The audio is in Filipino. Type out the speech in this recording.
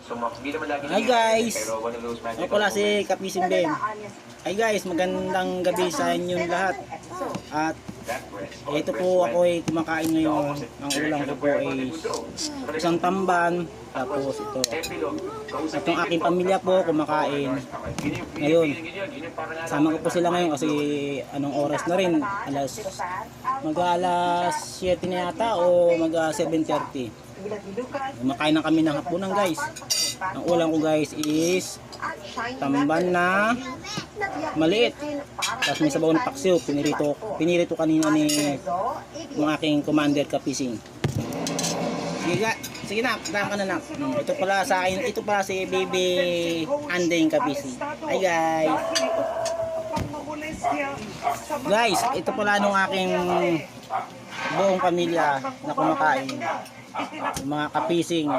Hi guys! Ako pala si Kapising Ben. Hi guys, magandang gabi sa inyong lahat. At ito po ako ay kumakain ngayon. Ang ulam ko po ay isang tamban. Tapos ito. At yung aking pamilya po kumakain. Ngayon, sama ko po sila ngayon kasi anong oras na rin? Mag-alas 7 na yata o mag-7:30. Kumakain na kami ng hapunan guys. Ang ulam ko guys is tamban na maliit. Tapos may sabaw na paksiw. Pinirito kanina ni yung aking commander Kapising. Sige na, daan ka na nak. Ito pala sa akin, ito pala si baby Andeng Kapising. Hi guys. Guys, ito pala nung aking buong pamilya na kumakain. Mga Kapising.